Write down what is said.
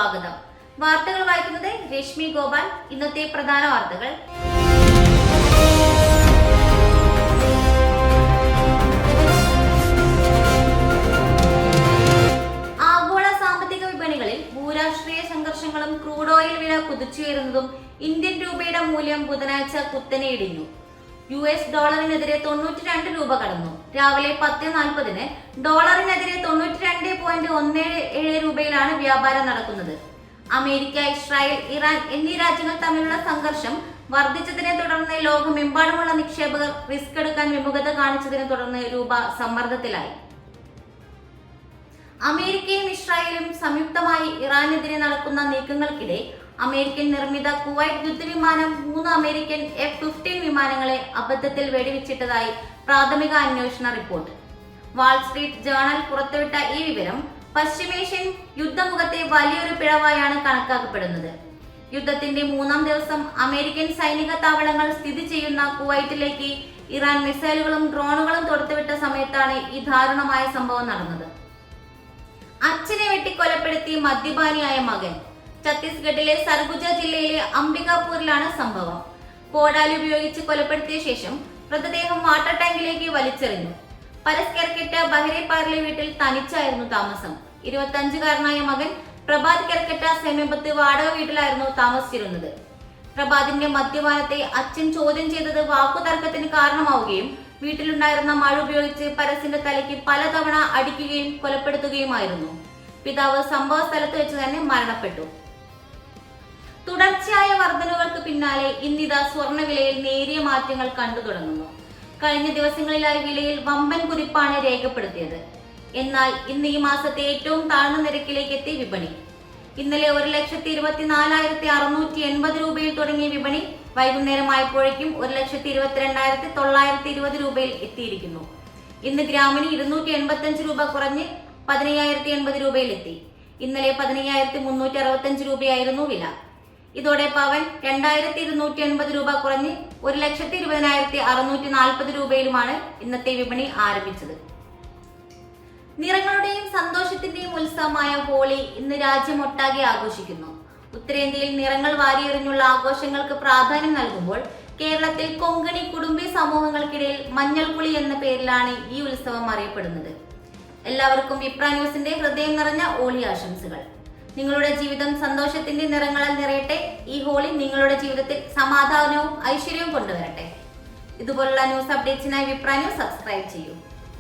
സ്വാഗതം. വാർത്തകൾ വായിക്കുന്നത് രശ്മി ഗോപാൽ. ഇന്നത്തെ പ്രധാന വാർത്തകൾ. ആഗോള സാമ്പത്തിക വിപണികളിൽ ഭൂരാഷ്ട്രീയ സംഘർഷങ്ങളും ക്രൂഡ് ഓയിൽ വില കുതിച്ചുയരുന്നതും ഇന്ത്യൻ രൂപയുടെ മൂല്യം ബുധനാഴ്ച കുത്തനെ ഇടിഞ്ഞു. US ഡോളറിനെതിരെ 92 രൂപ കടന്നു. രാവിലെ 10:40 ഡോളറിനെതിരെ 92.17 രൂപയിലാണ് വ്യാപാരം നടക്കുന്നത്. അമേരിക്ക, ഇസ്രായേൽ, ഇറാൻ എന്നീ രാജ്യങ്ങൾ തമ്മിലുള്ള സംഘർഷം വർദ്ധിച്ചതിനെ തുടർന്ന് ലോകമെമ്പാടുമുള്ള നിക്ഷേപകർ റിസ്ക് എടുക്കാൻ വിമുഖത കാണിച്ചതിനെ തുടർന്ന് രൂപ സമ്മർദ്ദത്തിലായി. അമേരിക്കയും ഇസ്രായേലും സംയുക്തമായി ഇറാനെതിരെ നടക്കുന്ന നീക്കങ്ങൾക്കിടെ അമേരിക്കൻ നിർമ്മിത കുവൈറ്റ് യുദ്ധവിമാനം 3 അമേരിക്കൻ F-15 വിമാനങ്ങളെ അബദ്ധത്തിൽ വെടിവെച്ചിട്ടതായി പ്രാഥമിക അന്വേഷണ റിപ്പോർട്ട്. വാൾ സ്ട്രീറ്റ് ജേണൽ പുറത്തുവിട്ട ഈ വിവരം പശ്ചിമേഷ്യൻ യുദ്ധമുഖത്തെ വലിയൊരു പിഴവായാണ് കണക്കാക്കപ്പെടുന്നത്. യുദ്ധത്തിന്റെ 3-ാം ദിവസം അമേരിക്കൻ സൈനിക താവളങ്ങൾ സ്ഥിതി ചെയ്യുന്ന കുവൈറ്റിലേക്ക് ഇറാൻ മിസൈലുകളും ഡ്രോണുകളും തൊടുത്തുവിട്ട സമയത്താണ് ഈ ദാരുണമായ സംഭവം നടന്നത്. അച്ഛനെ വെട്ടിക്കൊലപ്പെടുത്തി മദ്യപാനിയായ മകൻ. ഛത്തീസ്ഗഡിലെ സർഗുജ ജില്ലയിലെ അംബികാപൂരിലാണ് സംഭവം. കോടാലി ഉപയോഗിച്ച് കൊലപ്പെടുത്തിയ ശേഷം മൃതദേഹം വാട്ടർ ടാങ്കിലേക്ക് വലിച്ചെറിഞ്ഞു. പരസ്കെർക്കെട്ട ബഹരേപ്പാറിലെ വീട്ടിൽ തനിച്ചായിരുന്നു താമസം. 25-കാരനായ മകൻ പ്രഭാത് കെർക്കെട്ട സമീപത്ത് വാടക വീട്ടിലായിരുന്നു താമസിച്ചിരുന്നത്. പ്രഭാതിന്റെ മദ്യപാനത്തെ അച്ഛൻ ചോദ്യം ചെയ്തത് വാക്കുതർക്കത്തിന് കാരണമാവുകയും വീട്ടിലുണ്ടായിരുന്ന മഴ ഉപയോഗിച്ച് പരസിന്റെ തലയ്ക്ക് പലതവണ അടിക്കുകയും കൊലപ്പെടുത്തുകയുമായിരുന്നു. പിതാവ് സംഭവ സ്ഥലത്ത് വെച്ച് തന്നെ മരണപ്പെട്ടു. തുടർച്ചയായ വർധനവുകൾക്ക് പിന്നാലെ ഇന്നിതാ സ്വർണ്ണവിലയിൽ നേരിയ മാറ്റങ്ങൾ കണ്ടു തുടങ്ങുന്നു. കഴിഞ്ഞ ദിവസങ്ങളിലായി വിലയിൽ വമ്പൻ കുതിപ്പാണ് രേഖപ്പെടുത്തിയത്. എന്നാൽ ഇന്ന് ഈ മാസത്തെ ഏറ്റവും താഴ്ന്ന നിരക്കിലേക്ക് എത്തി വിപണി. ഇന്നലെ 1,24,680 രൂപയിൽ തുടങ്ങിയ വിപണി വൈകുന്നേരമായപ്പോഴേക്കും 1,22,920 രൂപയിൽ എത്തിയിരിക്കുന്നു. ഇന്ന് ഗ്രാമിന് 285 രൂപ കുറഞ്ഞ് 15,080 രൂപയിൽ എത്തി. ഇന്നലെ 15,365 രൂപയായിരുന്നു വില. ഇതോടെ പവൻ 2,280 രൂപ കുറഞ്ഞ് 1,20,640 രൂപയിലുമാണ് ഇന്നത്തെ വിപണി ആരംഭിച്ചത്. നിറങ്ങളുടെയും സന്തോഷത്തിന്റെയും ഉത്സവമായ ഹോളി ഇന്ന് രാജ്യമൊട്ടാകെ ആഘോഷിക്കുന്നു. ഉത്തരേന്ത്യയിൽ നിറങ്ങൾ വാരിയെറിഞ്ഞുള്ള ആഘോഷങ്ങൾക്ക് പ്രാധാന്യം നൽകുമ്പോൾ കേരളത്തിൽ കൊങ്കണി കുടുംബി സമൂഹങ്ങൾക്കിടയിൽ മഞ്ഞൾക്കുളി എന്ന പേരിലാണ് ഈ ഉത്സവം അറിയപ്പെടുന്നത്. എല്ലാവർക്കും വിപ്ര ന്യൂസിന്റെ ഹൃദയം നിറഞ്ഞ ഹോളി ആശംസകൾ. നിങ്ങളുടെ ജീവിതം സന്തോഷത്തിന്റെ നിറങ്ങളാൽ നിറയട്ടെ. ഈ ഹോളി നിങ്ങളുടെ ജീവിതത്തിൽ സമാധാനവും ഐശ്വര്യവും കൊണ്ടുവരട്ടെ. ഇതുപോലുള്ള ന്യൂസ് അപ്ഡേറ്റ്സിനായി വിപ്ര ന്യൂസ് സബ്സ്ക്രൈബ് ചെയ്യൂ.